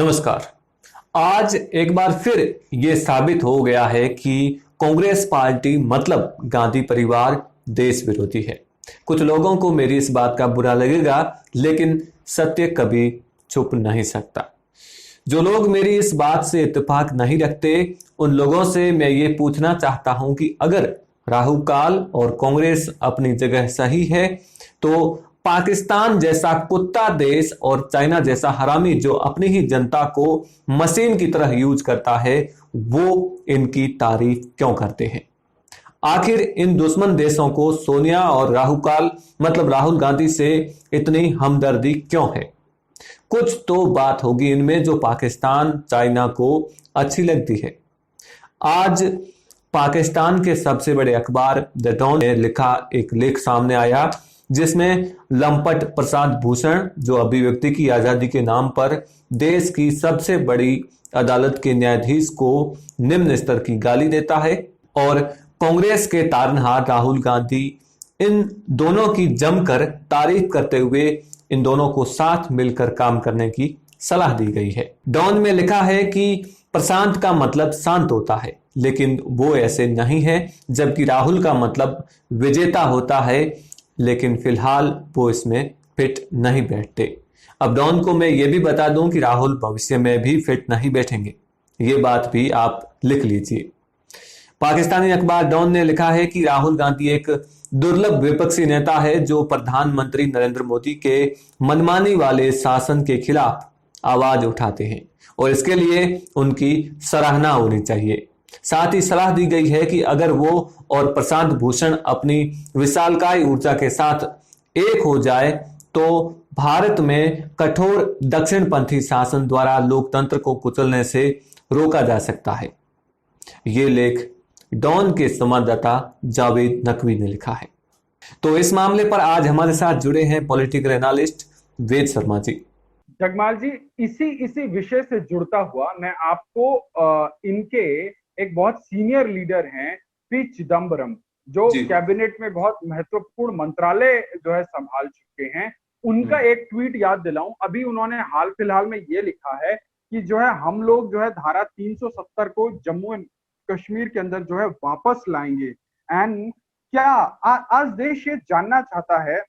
नमस्कार। आज एक बार फिर ये साबित हो गया है कि कांग्रेस पार्टी मतलब गांधी परिवार देश विरोधी है। कुछ लोगों को मेरी इस बात का बुरा लगेगा, लेकिन सत्य कभी छुप नहीं सकता। जो लोग मेरी इस बात से इत्तेफाक नहीं रखते, उन लोगों से मैं ये पूछना चाहता हूं कि अगर राहुल काल और कांग्रेस अपनी जगह सही है, तो पाकिस्तान जैसा कुत्ता देश और चाइना जैसा हरामी जो अपनी ही जनता को मशीन की तरह यूज करता है, वो इनकी तारीफ क्यों करते हैं? आखिर इन दुश्मन देशों को सोनिया और राहुल काल मतलब राहुल गांधी से इतनी हमदर्दी क्यों है? कुछ तो बात होगी इनमें जो पाकिस्तान चाइना को अच्छी लगती है। आज पाकिस्तान के सबसे बड़े अखबार द डॉन ने लिखा एक लेख सामने आया, जिसमें लंपट प्रशांत भूषण, जो अभिव्यक्ति की आजादी के नाम पर देश की सबसे बड़ी अदालत के न्यायाधीश को निम्न स्तर की गाली देता है, और कांग्रेस के तारनहार राहुल गांधी, इन दोनों की जमकर तारीफ करते हुए इन दोनों को साथ मिलकर काम करने की सलाह दी गई है। डॉन में लिखा है कि प्रशांत का मतलब शांत होता है, लेकिन वो ऐसे नहीं है, जबकि राहुल का मतलब विजेता होता है, लेकिन फिलहाल वो इसमें फिट नहीं बैठते। अब डॉन को मैं ये भी बता दूं कि राहुल भविष्य में भी फिट नहीं बैठेंगे। ये बात भी आप लिख लीजिए। पाकिस्तानी अखबार डॉन ने लिखा है कि राहुल गांधी एक दुर्लभ विपक्षी नेता है जो प्रधानमंत्री नरेंद्र मोदी के मनमानी वाले शासन के खिलाफ आवाज उठाते हैं, और इसके लिए उनकी सराहना होनी चाहिए। साथ ही सलाह दी गई है कि अगर वो और प्रशांत भूषण अपनी विशालकाय ऊर्जा के साथ एक हो जाए, तो भारत में कठोर दक्षिणपंथी शासन द्वारा लोकतंत्र को कुचलने से रोका जा सकता है। ये लेख डॉन के संवाददाता जावेद नकवी ने लिखा है। तो इस मामले पर आज हमारे साथ जुड़े हैं पॉलिटिकल एनालिस्ट वेद शर्मा जी। जगमाल जी, इसी इसी विषय से जुड़ता हुआ मैं आपको इनके एक बहुत सीनियर लीडर हैं पी चिदम्बरम, जो कैबिनेट में बहुत महत्वपूर्ण मंत्रालय जो है संभाल चुके हैं, उनका एक ट्वीट याद दिलाऊं। अभी उन्होंने हाल फिलहाल में ये लिखा है कि जो है हम लोग जो है धारा 370 को जम्मू एंड कश्मीर के अंदर जो है वापस लाएंगे। एंड क्या आज देश ये जानना चाहता है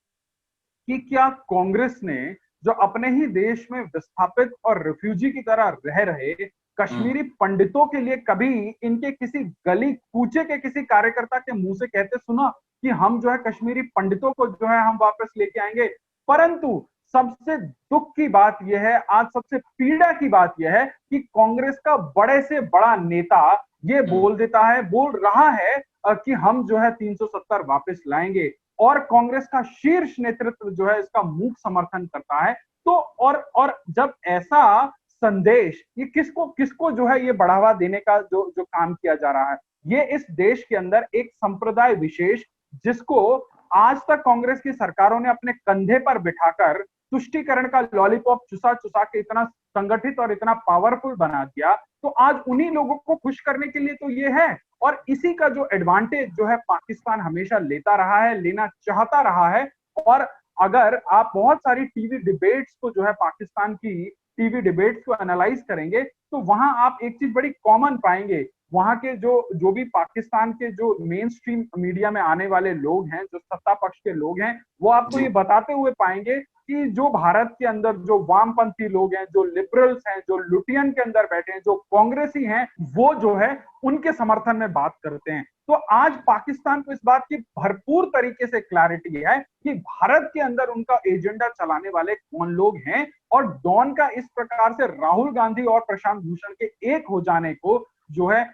कि क्या कांग्रेस ने जो अपने ही देश में विस्थापित और रिफ्यूजी की तरह रह रहे कश्मीरी पंडितों के लिए कभी इनके किसी गली कूचे के किसी कार्यकर्ता के मुंह से कहते सुना कि हम जो है कश्मीरी पंडितों को जो है हम वापस लेके आएंगे? परंतु सबसे दुख की बात यह है, आज सबसे पीड़ा की बात यह है कि कांग्रेस का बड़े से बड़ा नेता ये बोल रहा है कि हम जो है 370 वापस लाएंगे, और कांग्रेस का शीर्ष नेतृत्व जो है इसका मूक समर्थन करता है। तो और जब ऐसा संदेश ये किसको किसको जो है ये बढ़ावा देने का जो जो काम किया जा रहा है, ये इस देश के अंदर एक संप्रदाय विशेष जिसको आज तक कांग्रेस की सरकारों ने अपने कंधे पर बिठाकर तुष्टीकरण का लॉलीपॉप चुसा चुसा के इतना संगठित और इतना पावरफुल बना दिया, तो आज उन्हीं लोगों को खुश करने के लिए तो ये है। और इसी का जो एडवांटेज जो है पाकिस्तान हमेशा लेता रहा है, लेना चाहता रहा है। और अगर आप बहुत सारी टीवी डिबेट्स को जो है पाकिस्तान की टीवी डिबेट्स को एनालाइज करेंगे, तो वहां आप एक चीज बड़ी कॉमन पाएंगे। वहां के जो भी पाकिस्तान के जो मेन स्ट्रीम मीडिया में आने वाले लोग हैं, जो सत्ता पक्ष के लोग हैं, वो आपको ये बताते हुए पाएंगे कि जो भारत के अंदर जो वामपंथी लोग हैं, जो लिबरल्स हैं, जो लुटियन के अंदर बैठे हैं, जो कांग्रेसी हैं, वो जो है उनके समर्थन में बात करते हैं। तो आज पाकिस्तान को इस बात की भरपूर तरीके से क्लैरिटी है कि भारत के अंदर उनका एजेंडा चलाने वाले कौन लोग हैं, और डॉन का इस प्रकार से राहुल गांधी और प्रशांत भूषण के एक हो जाने को जो है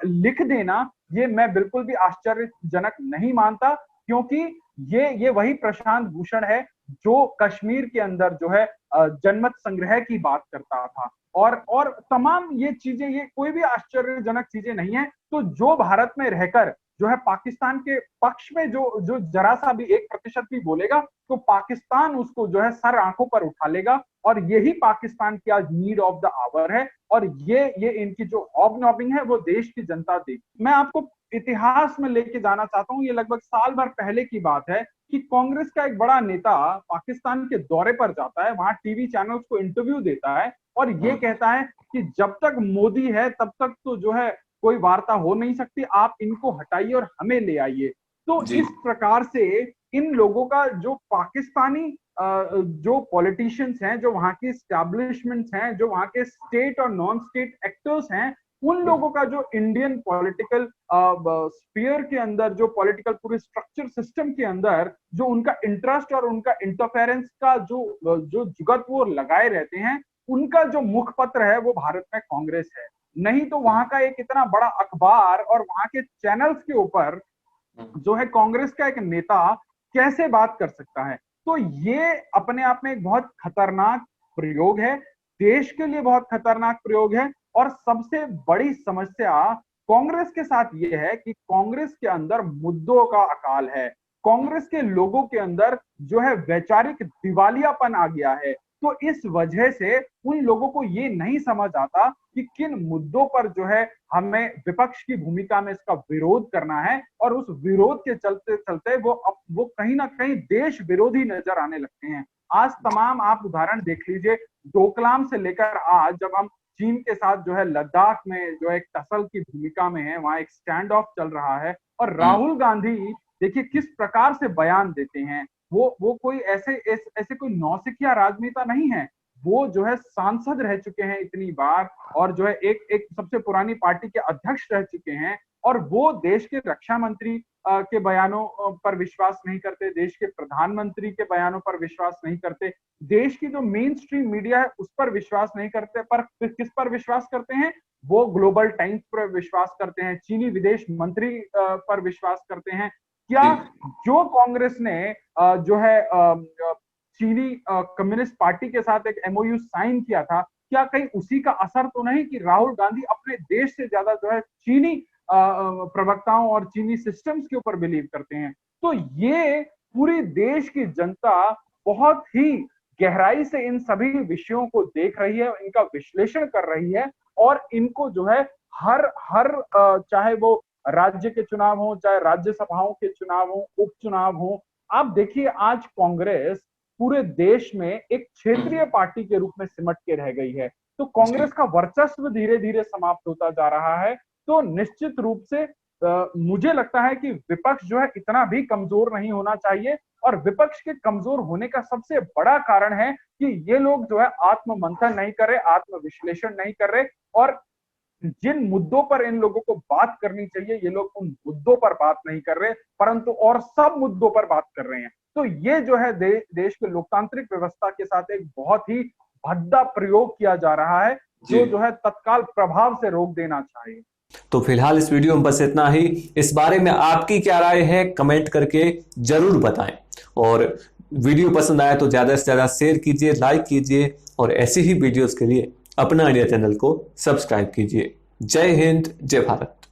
लिख देना, ये मैं बिल्कुल भी आश्चर्यजनक नहीं मानता, क्योंकि ये वही प्रशांत भूषण है जो कश्मीर के अंदर जो है जनमत संग्रह की बात करता था। और तमाम ये चीजें, ये कोई भी आश्चर्यजनक चीजें नहीं है। तो जो भारत में रहकर जो है पाकिस्तान के पक्ष में जो जो जरा सा भी 1% भी बोलेगा, तो पाकिस्तान उसको जो है सर आंखों पर उठा लेगा। और यही पाकिस्तान की आज नीड ऑफ द आवर है, और ये इनकी जो हॉबनॉबिंग है वो देश की जनता देगी। मैं आपको इतिहास में लेके जाना चाहता हूँ। ये लगभग साल भर पहले की बात है कि कांग्रेस का एक बड़ा नेता पाकिस्तान के दौरे पर जाता है, वहां टीवी चैनल्स को इंटरव्यू देता है और ये कहता है कि जब तक मोदी है तब तक तो जो है कोई वार्ता हो नहीं सकती, आप इनको हटाइए और हमें ले आइए। तो इस प्रकार से इन लोगों का जो पाकिस्तानी जो पॉलिटिशियंस हैं, जो वहां की स्टैब्लिशमेंट्स हैं, जो वहां के स्टेट और नॉन स्टेट एक्टर्स हैं, उन लोगों का जो इंडियन पॉलिटिकल स्फीयर के अंदर, जो पॉलिटिकल पूरे स्ट्रक्चर सिस्टम के अंदर जो उनका इंटरेस्ट और उनका इंटरफेरेंस का जो जुगत वो लगाए रहते हैं, उनका जो मुखपत्र है वो भारत में कांग्रेस है। नहीं तो वहां का एक इतना बड़ा अखबार और वहां के चैनल्स के ऊपर जो है कांग्रेस का एक नेता कैसे बात कर सकता है। तो ये अपने आप में एक बहुत खतरनाक प्रयोग है, देश के लिए बहुत खतरनाक प्रयोग है। और सबसे बड़ी समस्या कांग्रेस के साथ यह है कि कांग्रेस के अंदर मुद्दों का अकाल है, कांग्रेस के लोगों के अंदर जो है वैचारिक दिवालियापन आ गया है। तो इस वजह से उन लोगों को ये नहीं समझ आता कि किन मुद्दों पर जो है हमें विपक्ष की भूमिका में इसका विरोध करना है, और उस विरोध के चलते चलते वो कहीं ना कहीं देश विरोधी नजर आने लगते हैं। आज तमाम आप उदाहरण देख लीजिए, डोकलाम से लेकर आज जब हम चीन के साथ जो है लद्दाख में जो एक टसल की भूमिका में है, वहां एक स्टैंड ऑफ चल रहा है, और राहुल गांधी देखिए किस प्रकार से बयान देते हैं। वो कोई ऐसे कोई नौसिखिया राजनेता नहीं है, वो जो है सांसद रह चुके हैं इतनी बार, और जो है एक सबसे पुरानी पार्टी के अध्यक्ष रह चुके हैं, और वो देश के रक्षा मंत्री के बयानों पर विश्वास नहीं करते, देश के प्रधानमंत्री के बयानों पर विश्वास नहीं करते, देश की जो मेन स्ट्रीम मीडिया है उस पर विश्वास नहीं करते, पर किस पर विश्वास करते हैं? वो ग्लोबल टाइम्स पर विश्वास करते हैं, चीनी विदेश मंत्री पर विश्वास करते हैं। क्या जो कांग्रेस ने जो है चीनी कम्युनिस्ट पार्टी के साथ एक एमओयू साइन किया था, क्या कहीं उसी का असर तो नहीं कि राहुल गांधी अपने देश से ज्यादा जो है चीनी प्रवक्ताओं और चीनी सिस्टम्स के ऊपर बिलीव करते हैं? तो ये पूरी देश की जनता बहुत ही गहराई से इन सभी विषयों को देख रही है, इनका विश्लेषण कर रही है, और इनको जो है हर हर चाहे वो राज्य के चुनाव हो, चाहे राज्यसभाओं के चुनाव हो, उपचुनाव हो, आप देखिए आज कांग्रेस पूरे देश में एक क्षेत्रीय पार्टी के रूप में सिमट के रह गई है। तो कांग्रेस का वर्चस्व धीरे धीरे समाप्त होता जा रहा है। तो निश्चित रूप से मुझे लगता है कि विपक्ष जो है इतना भी कमजोर नहीं होना चाहिए, और विपक्ष के कमजोर होने का सबसे बड़ा कारण है कि ये लोग जो है आत्म मंथन नहीं कर रहे, आत्म विश्लेषण नहीं कर रहे, और जिन मुद्दों पर इन लोगों को बात करनी चाहिए ये लोग उन मुद्दों पर बात नहीं कर रहे, परंतु और सब मुद्दों पर बात कर रहे हैं। तो ये जो है देश के लोकतांत्रिक व्यवस्था के साथ एक बहुत ही भद्दा प्रयोग किया जा रहा है, जो है तत्काल प्रभाव से रोक देना चाहिए। तो फिलहाल इस वीडियो में बस इतना ही। इस बारे में आपकी क्या राय है कमेंट करके जरूर बताएं, और वीडियो पसंद आए तो ज्यादा से ज्यादा शेयर कीजिए, लाइक कीजिए, और ऐसी ही वीडियोस के लिए अपना इंडिया चैनल को सब्सक्राइब कीजिए। जय हिंद, जय भारत।